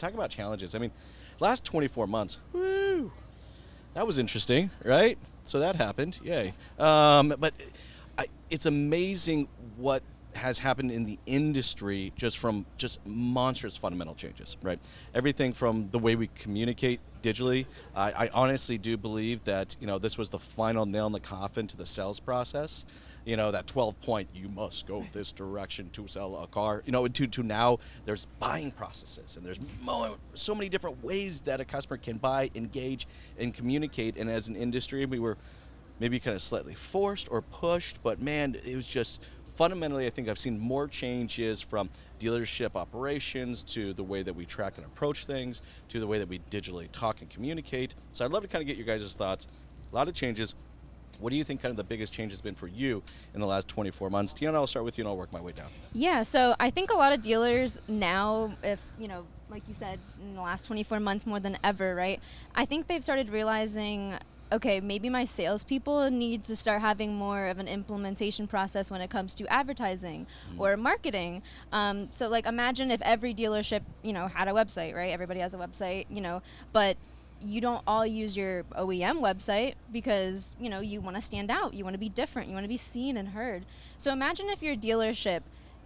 talk about challenges. I mean, last 24 months, woo, that was interesting, right? So that happened, yay. But it's amazing what has happened in the industry from monstrous fundamental changes, right? Everything from the way we communicate digitally. I honestly do believe that, this was the final nail in the coffin to the sales process. That 12-point, you must go this direction to sell a car, to now there's buying processes, and there's so many different ways that a customer can buy, engage, and communicate. And as an industry, we were maybe kind of slightly forced or pushed, but man, it was just fundamentally, I think I've seen more changes from dealership operations to the way that we track and approach things, to the way that we digitally talk and communicate. So I'd love to kind of get your guys' thoughts. A lot of changes. What do you think kind of the biggest change has been for you in the last 24 months? Tianna, I'll start with you and I'll work my way down. Yeah, so I think a lot of dealers now, like you said, in the last 24 months more than ever, right? I think they've started realizing, okay, maybe my salespeople need to start having more of an implementation process when it comes to advertising or marketing. So like imagine if every dealership, had a website, right? Everybody has a website, but you don't all use your OEM website because, you want to stand out, you want to be different, you want to be seen and heard. So imagine if your dealership,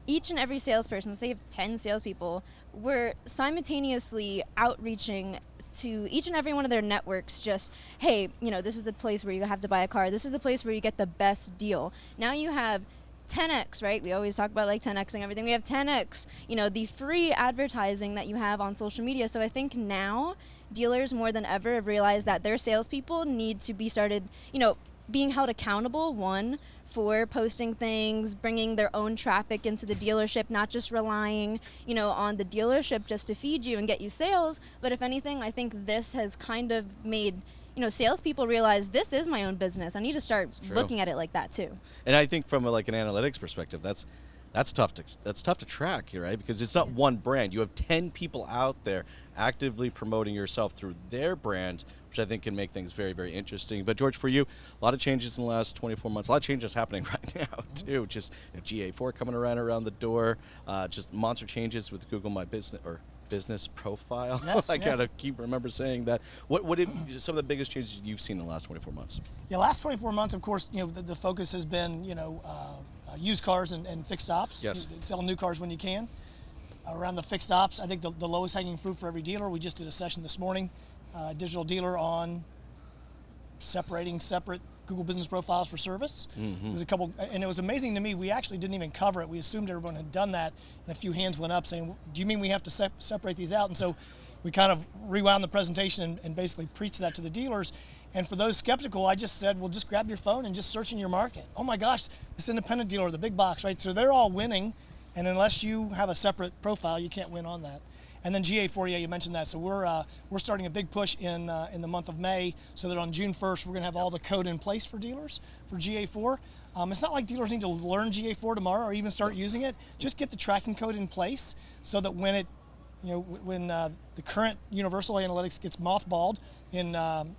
each and every salesperson, say 10 salespeople, were simultaneously outreaching to each and every one of their networks, just, hey, this is the place where you have to buy a car. This is the place where you get the best deal. Now you have 10x, right? We always talk about like 10xing everything. We have 10x, the free advertising that you have on social media. So I think now dealers more than ever have realized that their salespeople need to be started, being held accountable, one, for posting things, bringing their own traffic into the dealership, not just relying, on the dealership just to feed you and get you sales. But if anything, I think this has kind of made, salespeople realize this is my own business. I need to start looking at it like that too. And I think from an analytics perspective, that's tough to track here, right? Because it's not one brand. You have 10 people out there actively promoting yourself through their brand, which I think can make things very, very interesting. But George, for you, a lot of changes in the last 24 months. A lot of changes happening right now too. Just GA4 coming around the door. Just monster changes with Google My Business or business profile. Yes, I gotta remember saying that. What some of the biggest changes you've seen in the last 24 months? Yeah, last 24 months, of course, the focus has been, used cars and fixed ops. Yes. Sell new cars when you can. Around the fixed ops, I think the lowest hanging fruit for every dealer, we just did a session this morning, digital dealer on separating separate Google business profiles for service. There's a couple, and it was amazing to me, we actually didn't even cover it. We assumed everyone had done that, and a few hands went up saying, do you mean we have to separate these out? And so we kind of rewound the presentation and basically preached that to the dealers. And for those skeptical, I just said, well, just grab your phone and just search in your market. Oh my gosh, this independent dealer, the big box, right? So they're all winning, and unless you have a separate profile, you can't win on that. And then GA4, yeah, you mentioned that. So we're starting a big push in the month of May, so that on June 1st, we're gonna have all the code in place for dealers for GA4. It's not like dealers need to learn GA4 tomorrow or even start using it. Just get the tracking code in place so that when it, when the current Universal Analytics gets mothballed in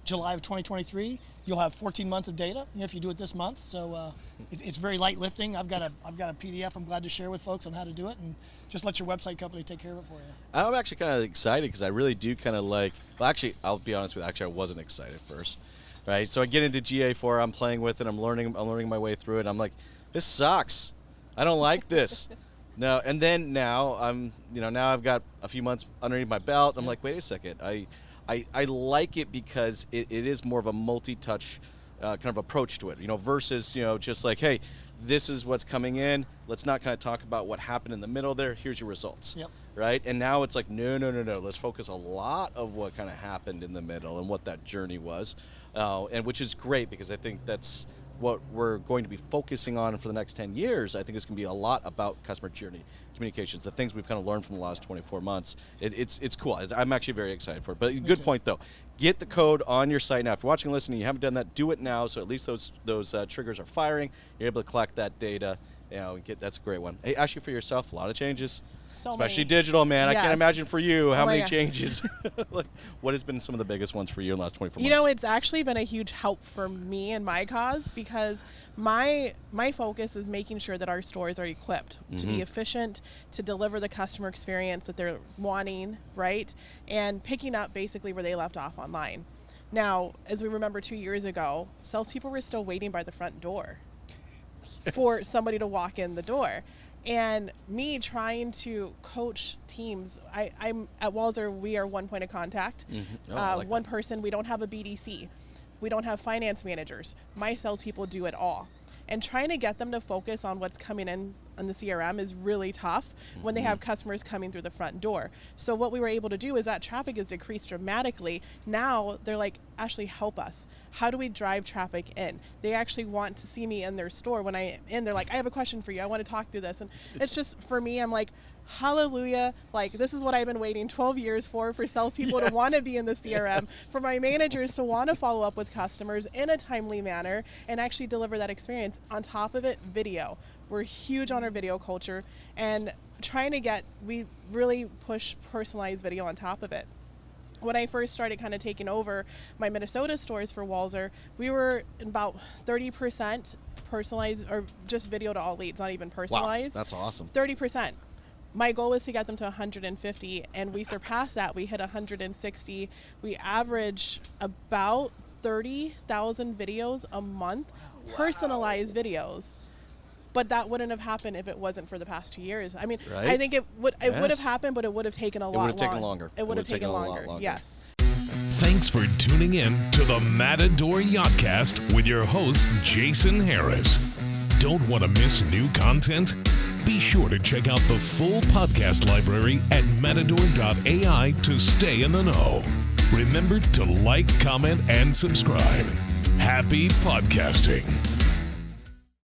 July of 2023, you'll have 14 months of data if you do it this month. So it's very light lifting. I've got a PDF I'm glad to share with folks on how to do it, and just let your website company take care of it for you. I'm actually kind of excited because I really do kind of like, well, actually, I'll be honest with you, I wasn't excited first, right? So I get into GA4, I'm playing with it, I'm learning my way through it. I'm like, this sucks. I don't like this. No, and then now now I've got a few months underneath my belt. I'm like, wait a second. I like it because it is more of a multi-touch kind of approach to it, versus, just like, hey, this is what's coming in. Let's not kind of talk about what happened in the middle there. Here's your results, right? And now it's like, no. Let's focus a lot of what kind of happened in the middle and what that journey was, and which is great because I think that's what we're going to be focusing on for the next 10 years. I think it's going to be a lot about customer journey communications, the things we've kind of learned from the last 24 months. It's cool. I'm actually very excited for it. But good point, though. Get the code on your site now. If you're watching and listening, you haven't done that, do it now, so at least those triggers are firing. You're able to collect that data. That's a great one. Hey, Ashley, for yourself, a lot of changes. So Especially many. digital, man. I can't Yes. imagine for you how Oh my many God. changes. Like, what has been some of the biggest ones for you in the last 24 You months? know, it's actually been a huge help for me and my cause because my focus is making sure that our stores are equipped to be efficient, to deliver the customer experience that they're wanting, right? And picking up basically where they left off online. Now, as we remember 2 years ago, salespeople were still waiting by the front door for somebody to walk in the door. And me trying to coach teams, I'm at Walzer, we are one point of contact. Oh, I like one that. person, we don't have a BDC. We don't have finance managers. My salespeople do it all. And trying to get them to focus on what's coming in on the CRM is really tough when they have customers coming through the front door. So what we were able to do is that traffic is decreased dramatically. Now they're like, Ashley, help us. How do we drive traffic in? They actually want to see me in their store. When I'm in, they're like, I have a question for you. I want to talk through this. And it's just, for me, I'm like, hallelujah. Like, this is what I've been waiting 12 years for salespeople to want to be in the CRM, for my managers to want to follow up with customers in a timely manner and actually deliver that experience. On top of it, video. We're huge on our video culture and we really push personalized video on top of it. When I first started kind of taking over my Minnesota stores for Walzer, we were about 30% personalized, or just video to all leads, not even Wow, personalized. that's awesome. 30%. My goal was to get them to 150, and we surpassed that. We hit 160. We average about 30,000 videos a month, personalized videos. But that wouldn't have happened if it wasn't for the past 2 years. I mean, Right? I think it would have Yes. happened, but it would have taken a It lot would have taken longer. It would have taken a lot longer. longer. Yes. Thanks for tuning in to the Matador Yachtcast with your host, Jason Harris. Don't want to miss new content? Be sure to check out the full podcast library at matador.ai to stay in the know. Remember to like, comment, and subscribe. Happy podcasting.